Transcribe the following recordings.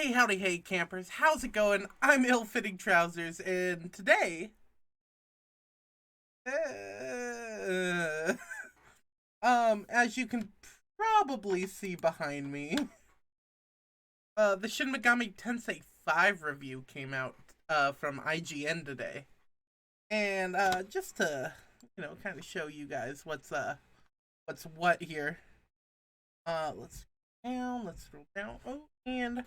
Hey, howdy, hey, campers. How's it going? I'm Ill-Fitting Trousers, and today, uh, as you can probably see behind me, the Shin Megami Tensei V review came out, from IGN today. And, just to, kind of show you guys what's what here, let's scroll down. Oh, and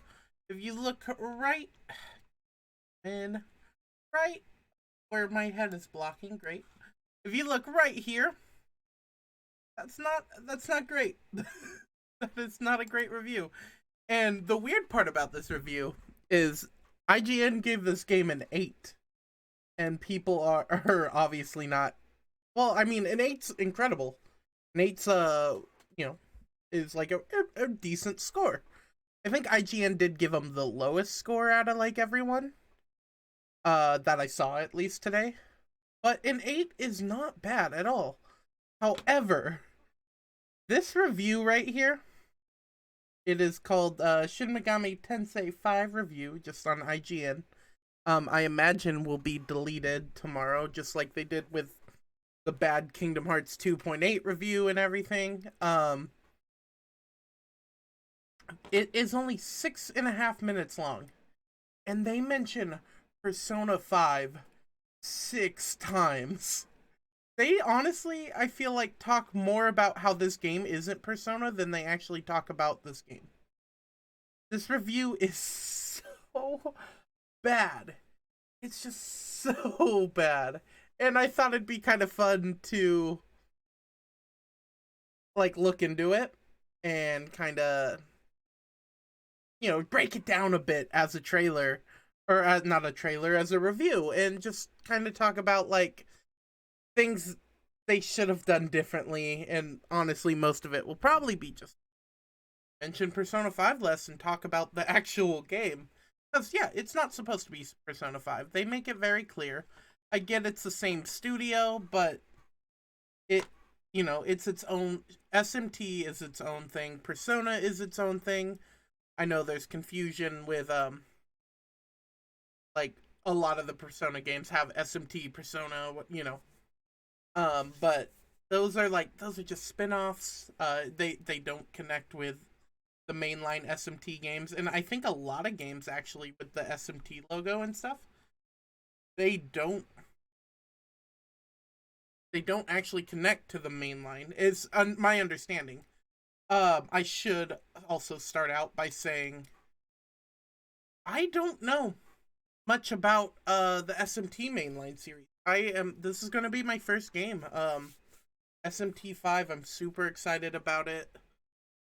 if you look and right where my head is blocking, great. If you look right here, that's not great. That is not a great review. And the weird part about this review is IGN gave this game an 8, and people are obviously not. Well, I mean, an 8's incredible. An 8's you know, is like a decent score. I think IGN did give them the lowest score out of like everyone that I saw at least today. But an 8 is not bad at all. However, this review right here, it is called Shin Megami Tensei V review, just on IGN. I imagine will be deleted tomorrow, just like they did with the bad Kingdom Hearts 2.8 review and everything. It is only 6.5 minutes long, and they mention Persona 5 6 times. They honestly, I feel like, talk more about how this game isn't Persona than they actually talk about this game. This review is so bad. It's just so bad. And I thought it'd be kind of fun to, like, look into it and kind of, break it down a bit as a trailer. Or as, not a trailer, as a review. And just kind of talk about, like, things they should have done differently, and honestly, most of it will probably be just mention Persona 5 less and talk about the actual game. Because, yeah, it's not supposed to be Persona 5. They make it very clear. I get it's the same studio, but it's its own. SMT is its own thing. Persona is its own thing. I know there's confusion with, like, a lot of the Persona games have SMT, Persona, but those are just spin-offs. They don't connect with the mainline SMT games, and I think a lot of games actually with the SMT logo and stuff, they don't actually connect to the mainline. Is my understanding. I should also start out by saying I don't know much about the SMT mainline series. This is gonna be my first game. SMT 5, I'm super excited about it.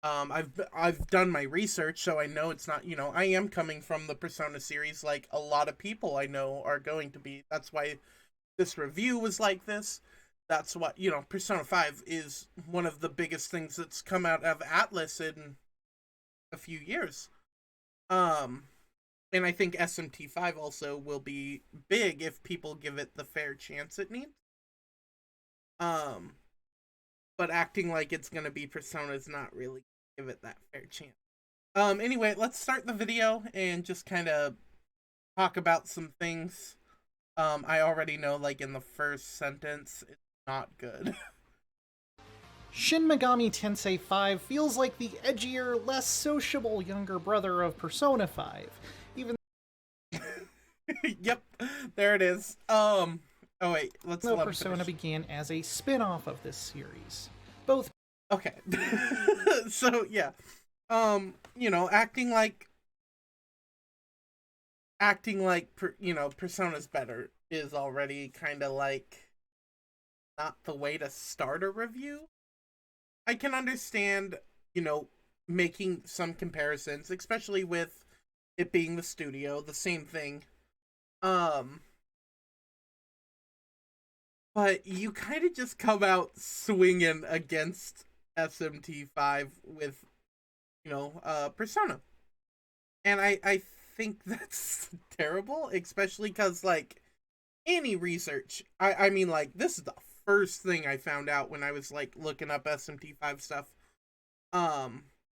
I've done my research, so I know it's not, I am coming from the Persona series, like a lot of people I know are going to be. That's why this review was like this. That's what, Persona 5 is one of the biggest things that's come out of Atlas in a few years. And I think SMT 5 also will be big if people give it the fair chance it needs. But acting like it's gonna be Persona is not really give it that fair chance. Anyway, let's start the video and just kind of talk about some things. I already know, like, in the first sentence, it's not good. Shin Megami Tensei V feels like the edgier, less sociable younger brother of Persona 5. Even Yep, there it is. Oh wait, though Persona began as a spin-off of this series. Both Okay. So yeah. Acting like Persona's better is already kind of like not the way to start a review. I can understand, making some comparisons, especially with it being the studio, the same thing. Um but you kind of just come out swinging against SMT 5 with, Persona. And I think that's terrible, especially because, like, any research, I mean, like, this is the first thing I found out when I was, like, looking up SMT 5 stuff.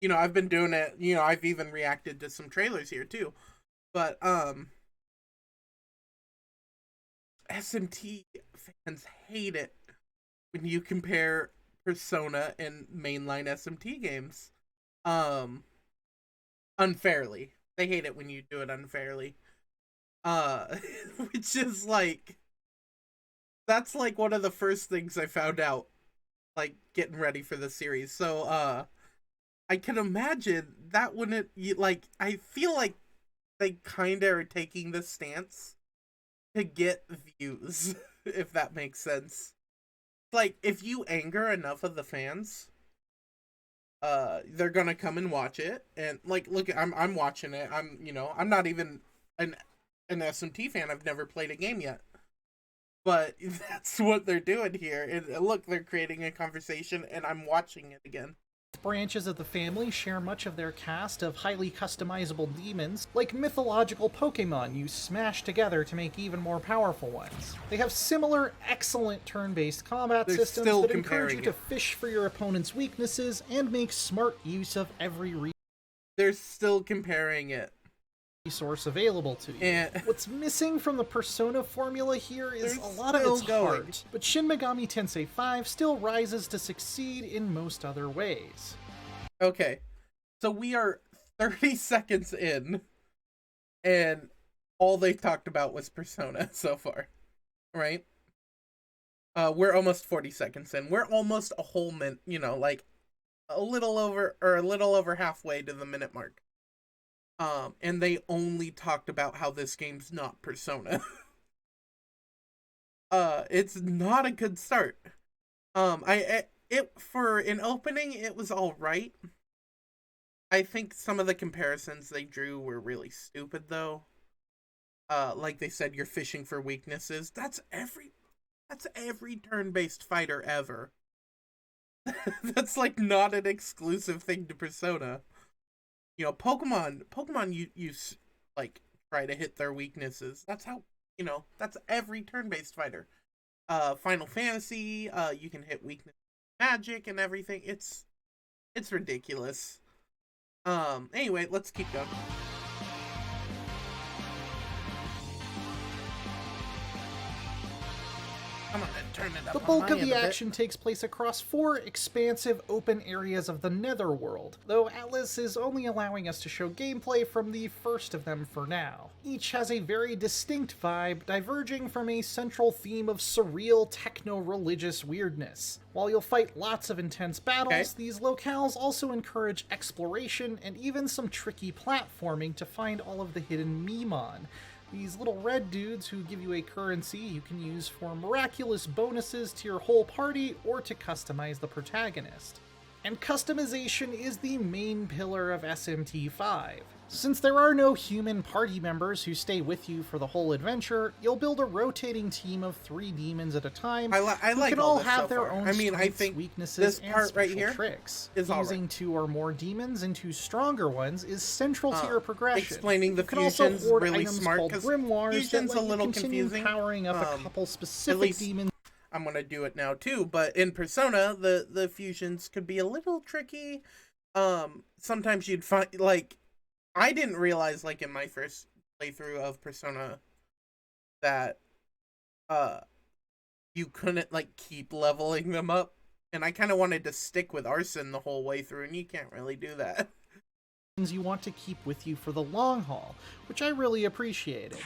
I've been doing it. I've even reacted to some trailers here too. But SMT fans hate it when you compare Persona and mainline SMT games. Unfairly. They hate it when you do it unfairly. Which is like, that's like one of the first things I found out, like getting ready for the series. So I can imagine that wouldn't, like, I feel like they kind of are taking this stance to get views, if that makes sense. Like, if you anger enough of the fans, they're gonna come and watch it, and like, look, I'm watching it. I'm not even an SMT fan. I've never played a game yet, but that's what they're doing here. And look, they're creating a conversation, and I'm watching it again. Branches of the family share much of their cast of highly customizable demons, like mythological Pokemon you smash together to make even more powerful ones. They have similar, excellent turn-based combat systems that encourage you to fish for your opponent's weaknesses and make smart use of every They're still comparing it. Resource available to you. And what's missing from the Persona formula here is a lot of its heart, but Shin Megami Tensei V still rises to succeed in most other ways. Okay, so we are 30 seconds in, and all they talked about was Persona so far, right? We're almost 40 seconds in. We're almost a whole minute, like a little over halfway to the minute mark. And they only talked about how this game's not Persona. It's not a good start. For an opening, it was all right. I think some of the comparisons they drew were really stupid, though. Like they said, you're fishing for weaknesses. That's every turn-based fighter ever. That's like not an exclusive thing to Persona. Pokemon, you like try to hit their weaknesses. That's how, that's every turn-based fighter. Final Fantasy, you can hit weakness magic and everything. It's ridiculous. Anyway, let's keep going. I'm gonna turn it up. The bulk of the action takes place across 4 expansive open areas of the Netherworld, though Atlas is only allowing us to show gameplay from the first of them for now. Each has a very distinct vibe, diverging from a central theme of surreal techno-religious weirdness. While you'll fight lots of intense battles, these locales also encourage exploration and even some tricky platforming to find all of the hidden Memon. These little red dudes who give you a currency you can use for miraculous bonuses to your whole party or to customize the protagonist. And customization is the main pillar of SMT5. Since there are no human party members who stay with you for the whole adventure, you'll build a rotating team of 3 demons at a time I like can all have their own strengths, I think weaknesses, this part and right special here tricks. is Fusing 2 or more demons into stronger ones is central to your progression. Explaining the you can also fusion's hoard really items smart, called because grimoires fusion's that let a little you continue confusing. powering up a couple specific demons. I'm gonna do it now too, but in Persona, the fusions could be a little tricky. Sometimes you'd find, like, I didn't realize, like, in my first playthrough of Persona that you couldn't, like, keep leveling them up, and I kind of wanted to stick with Arson the whole way through, and you can't really do that. You want to keep with you for the long haul, which I really appreciated.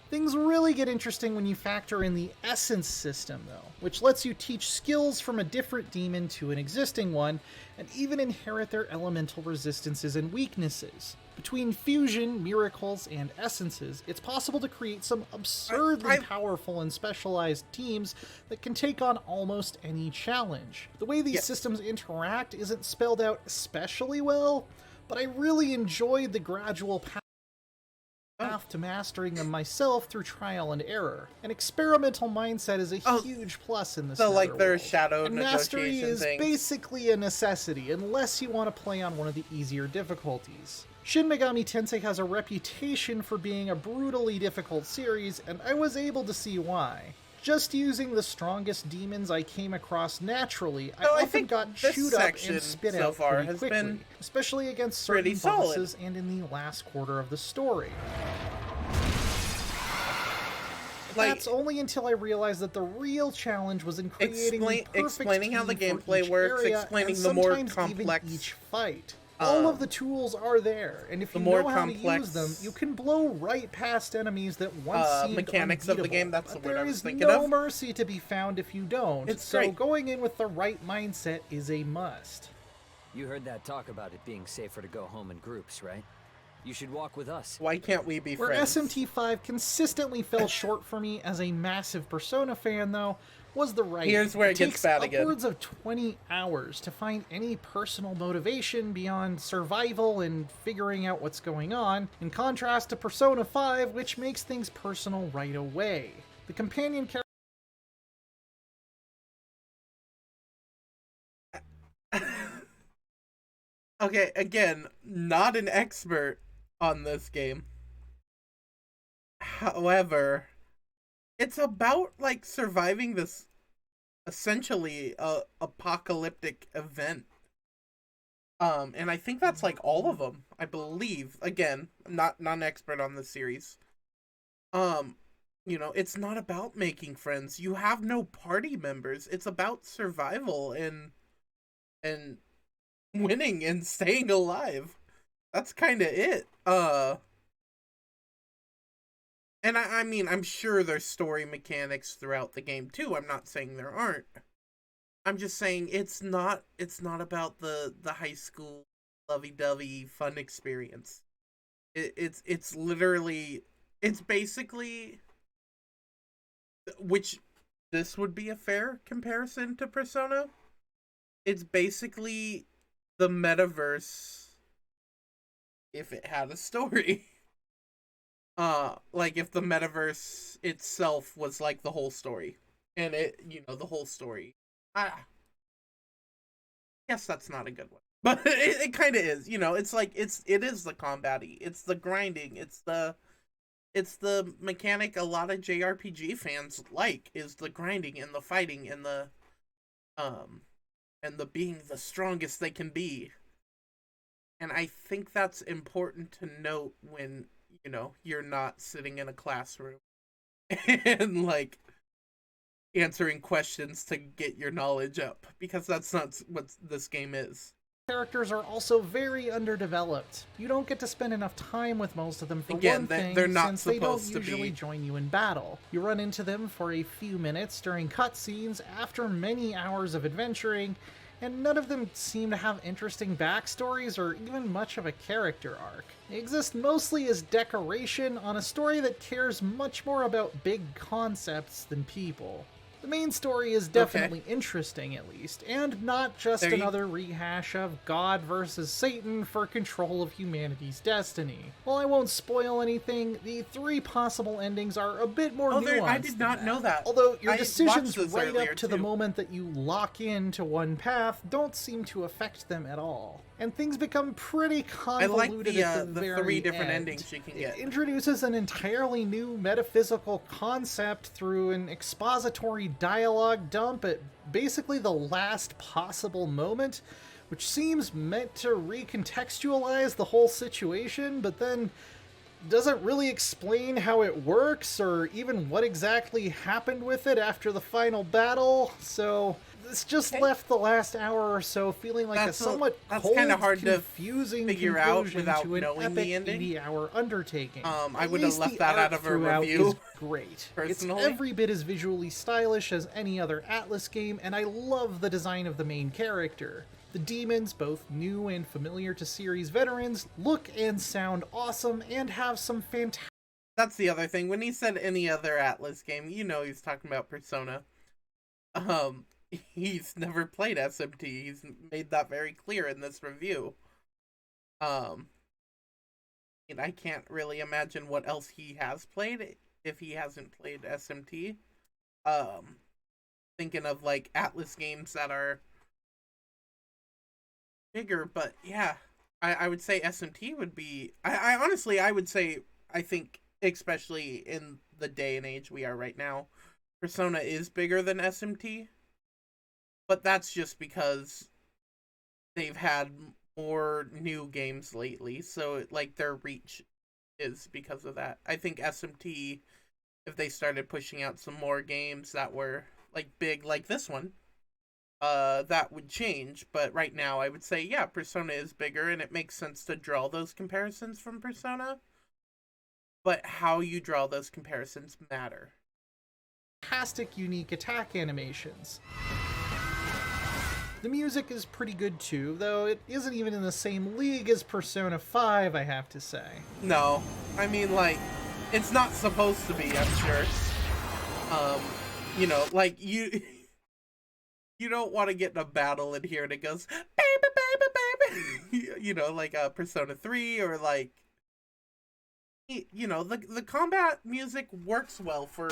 Things really get interesting when you factor in the Essence system, though, which lets you teach skills from a different demon to an existing one, and even inherit their elemental resistances and weaknesses. Between fusion, miracles, and essences, it's possible to create some absurdly powerful and specialized teams that can take on almost any challenge. The way these systems interact isn't spelled out especially well, but I really enjoyed the gradual path to mastering them myself through trial and error. An experimental mindset is a huge plus in this. So, like, there's shadow and negotiation mastery is things. basically a necessity, unless you want to play on one of the easier difficulties. Shin Megami Tensei has a reputation for being a brutally difficult series, and I was able to see why. just using the strongest demons I came across naturally, I So I often think got this chewed up section and spit so out far pretty has quickly, been especially against pretty certain solid. bosses and in the last quarter of the story. Like, That's only until I realized that the real challenge was in creating the perfect explaining how the team for gameplay each works, area, explaining and the more sometimes complex, even each fight. All of the tools are there, and if you know how to use them, you can blow right past enemies that once seemed mechanics of the game. That's the but word I there was is thinking no of. mercy to be found if you don't. It's so great. going in with the right mindset is a must. You heard that talk about it being safer to go home in groups, right? You should walk with us. Why can't we be Where friends? SMT5 consistently fell short for me as a massive Persona fan, though, was the writing. Here's where it gets takes bad again. upwards of 20 hours to find any personal motivation beyond survival and figuring out what's going on, in contrast to Persona 5, which makes things personal right away. The companion character Okay, again, not an expert on this game. However, it's about, like, surviving this essentially apocalyptic event. And I think that's, like, all of them, I believe. Again, not an expert on the series. You know, it's not about making friends. You have no party members. It's about survival and winning and staying alive. That's kind of it. And I mean, I'm sure there's story mechanics throughout the game too. I'm not saying there aren't. I'm just saying it's not about the high school lovey-dovey fun experience. It's literally, it's basically, which this would be a fair comparison to Persona. It's basically the metaverse if it had a story. Like if the metaverse itself was like the whole story. And it, you know, the whole story. I guess that's not a good one. But it kind of is, you know, it's like, it is the combat-y. It's the grinding. It's the mechanic a lot of JRPG fans like, is the grinding and the fighting and the being the strongest they can be. And I think that's important to note when, you know, you're not sitting in a classroom and, like, answering questions to get your knowledge up, because that's not what this game is. characters are also very underdeveloped. You don't get to spend enough time with most of them for Again, one thing, they're not since they don't supposed to usually be. join you in battle. You run into them for a few minutes during cutscenes after many hours of adventuring, and none of them seem to have interesting backstories or even much of a character arc. They exist mostly as decoration on a story that cares much more about big concepts than people. The main story is definitely interesting, at least, and not just another rehash of God versus Satan for control of humanity's destiny. While I won't spoil anything, the 3 possible endings are a bit more nuanced. I did not know that. Although your decisions right earlier, up to the moment that you lock into one path don't seem to affect them at all. And things become pretty convoluted at the very 3 different end. endings you can get. It introduces an entirely new metaphysical concept through an expository dialogue dump at basically the last possible moment, which seems meant to recontextualize the whole situation, but then doesn't really explain how it works or even what exactly happened with it after the final battle. So this just left the last hour or so feeling like a somewhat cold, kind of hard confusing to figure out without to an knowing the ending. 80-hour undertaking. I would have left that out of a review. Is great. Personally, it's every bit as visually stylish as any other Atlus game, and I love the design of the main character. The demons, both new and familiar to series veterans, look and sound awesome and have some fantastic. That's the other thing. When he said any other Atlus game, you know he's talking about Persona. He's never played SMT. He's made that very clear in this review. And I can't really imagine what else he has played if he hasn't played SMT. Thinking of like Atlus games that are bigger, but yeah, I would say SMT would be. I honestly, I would say, I think, especially in the day and age we are right now, Persona is bigger than SMT, but that's just because they've had more new games lately, so like their reach is because of that. I think SMT, if they started pushing out some more games that were like big like this one, that would change. But right now I would say, yeah, Persona is bigger and it makes sense to draw those comparisons from Persona. But how you draw those comparisons matter. Fantastic, unique attack animations. The music is pretty good too, though it isn't even in the same league as Persona 5, I have to say. No, I mean, like, it's not supposed to be, I'm sure. You know, like, you don't want to get in a battle in here and it goes, baby, baby, baby. You know, like Persona 3 or like, you know, the combat music works well for,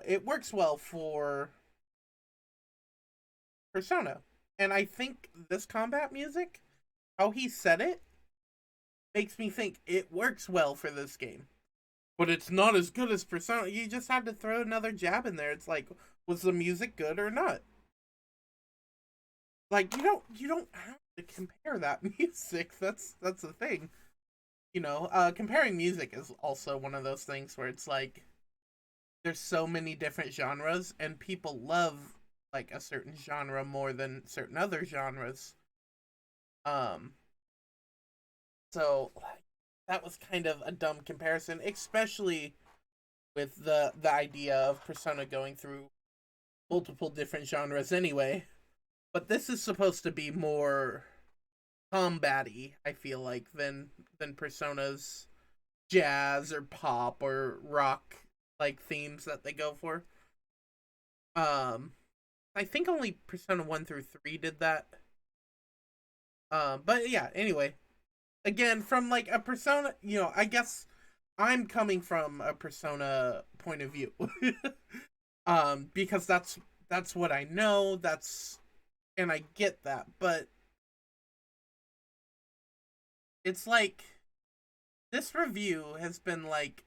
it works well for Persona. And I think this combat music, how he said it, makes me think it works well for this game. But it's not as good as Persona. You just had to throw another jab in there. It's like, was the music good or not? Like, you don't have to compare that music. That's the thing. You know, comparing music is also one of those things where it's like there's so many different genres and people love like a certain genre more than certain other genres. So that was kind of a dumb comparison, especially with the idea of Persona going through multiple different genres anyway. But this is supposed to be more combat-y, I feel like, than Persona's jazz or pop or rock like themes that they go for. I think only Persona 1 through 3 did that. But yeah, anyway. Again, from like a Persona, you know, I guess I'm coming from a Persona point of view. Because that's what I know, and I get that, but it's like this review has been like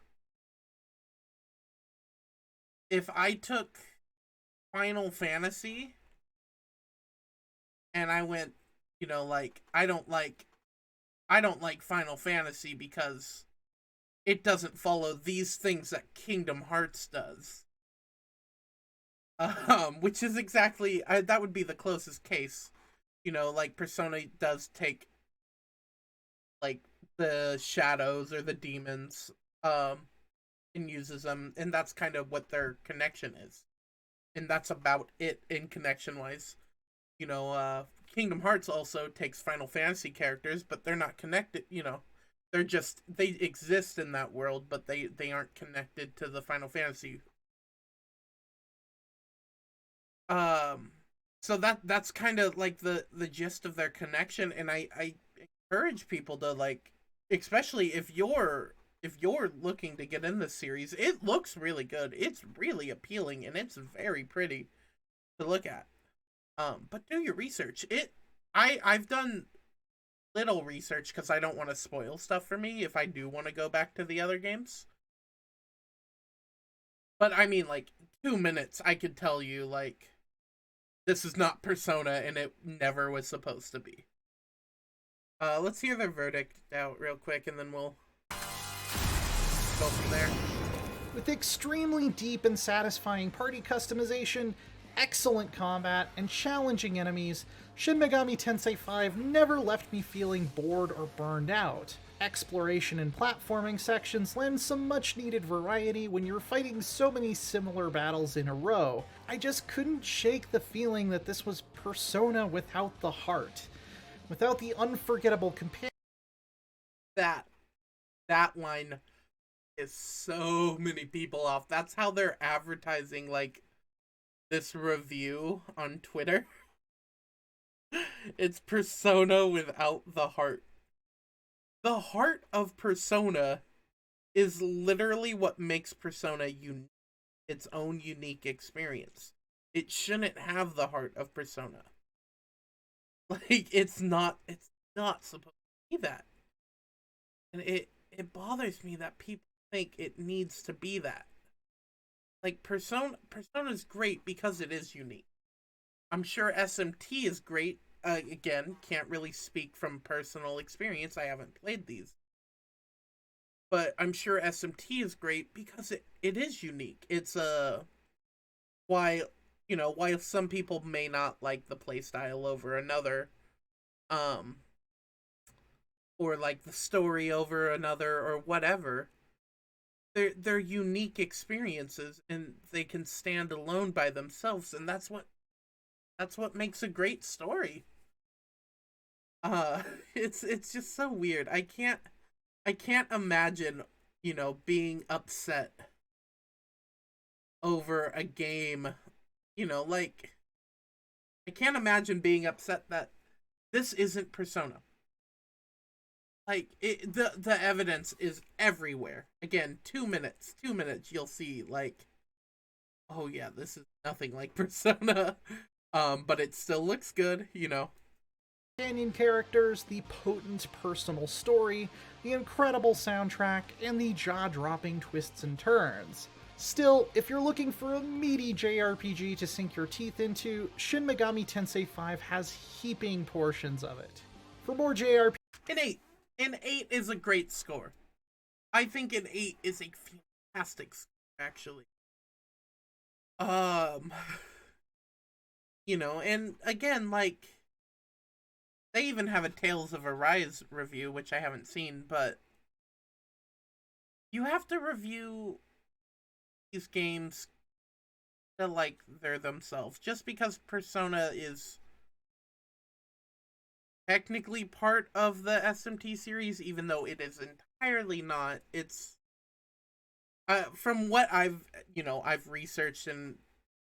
if I took Final Fantasy and I went, you know, like I don't like Final Fantasy because it doesn't follow these things that Kingdom Hearts does. Which is exactly that would be the closest case. You know, like Persona does take like the shadows or the demons and uses them, and that's kind of what their connection is. And that's about it in connection wise. You know, Kingdom Hearts also takes Final Fantasy characters, but they're not connected, you know. They exist in that world, but they aren't connected to the Final Fantasy. So that's kind of like the gist of their connection, and I encourage people to like, especially if you're looking to get in this series, it looks really good. It's really appealing and it's very pretty to look at. But do your research. I've done little research because I don't want to spoil stuff for me if I do want to go back to the other games. But I mean, like 2 minutes, I could tell you like this is not Persona and it never was supposed to be. Let's hear their verdict out real quick and then we'll go from there. With extremely deep and satisfying party customization, excellent combat, and challenging enemies, Shin Megami Tensei V never left me feeling bored or burned out. Exploration and platforming sections lend some much needed variety when you're fighting so many similar battles in a row. I just couldn't shake the feeling that this was Persona without the heart. Without the unforgettable companion. That line is so many people off. That's how they're advertising like this review on Twitter. It's Persona without the heart. The heart of Persona is literally what makes Persona its own unique experience. It shouldn't have the heart of Persona. Like it's not supposed to be that. And it bothers me that people think it needs to be that. like Persona's great because it is unique. I'm sure SMT is great. Again, can't really speak from personal experience. I haven't played these. But I'm sure SMT is great because it is unique. It's why while some people may not like the playstyle over another, um, or like the story over another or whatever, they're unique experiences and they can stand alone by themselves, and that's what makes a great story. Uh it's just so weird. I can't imagine, being upset over a game, like I can't imagine being upset that this isn't Persona. Like the evidence is everywhere. Again, 2 minutes, you'll see like, oh yeah, this is nothing like Persona. But it still looks good. Companion characters, the potent personal story, the incredible soundtrack, and the jaw-dropping twists and turns. Still, if you're looking for a meaty JRPG to sink your teeth into, Shin Megami Tensei V has heaping portions of it. For more JRPG... An 8 is a great score. I think an 8 is a fantastic score, actually. And again, like, they even have a Tales of Arise review, which I haven't seen, but you have to review these games to like they're themselves. Just because Persona is technically part of the SMT series, even though it is entirely not, it's from what I've researched and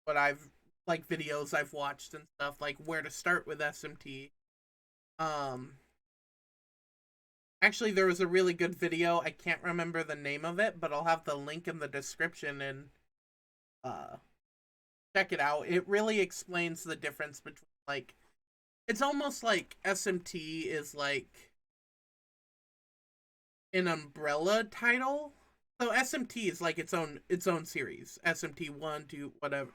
what I've like videos I've watched and stuff, like where to start with SMT. Actually, there was a really good video. I can't remember the name of it, but I'll have the link in the description and check it out. It really explains the difference between, like, it's almost like SMT is like an umbrella title. So SMT is like its own series. SMT 1, 2, whatever.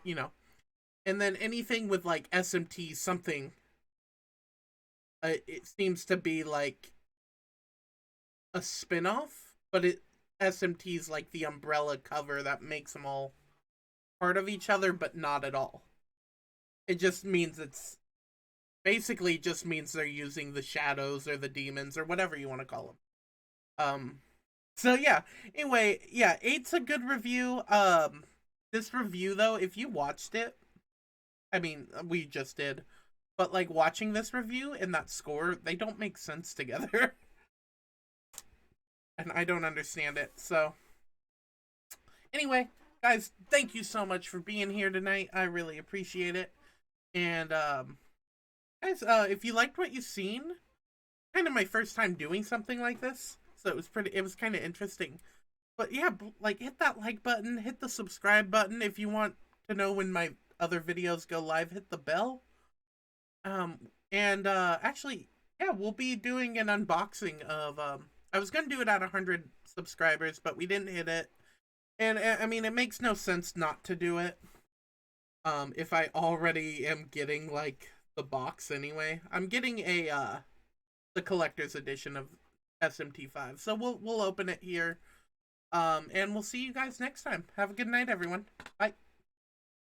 And then anything with like SMT something, it seems to be like a spin-off, but SMT's like the umbrella cover that makes them all part of each other, but not at all. It just means basically just means they're using the shadows or the demons or whatever you want to call them. So yeah, anyway, yeah, 8's a good review. This review though, if you watched it, I mean, we just did, but like watching this review and that score, they don't make sense together. And I don't understand it. So anyway, guys, thank you so much for being here tonight. I really appreciate it. And guys, if you liked what you've seen, kind of my first time doing something like this, so it was kind of interesting. But yeah, like, hit that like button, hit the subscribe button. If you want to know when my other videos go live, hit the bell. Actually, yeah, we'll be doing an unboxing of I was gonna do it at 100 subscribers, but we didn't hit it. And I mean, it makes no sense not to do it. If I already am getting like the box anyway. I'm getting the collector's edition of SMT5. So we'll open it here. And we'll see you guys next time. Have a good night, everyone. Bye.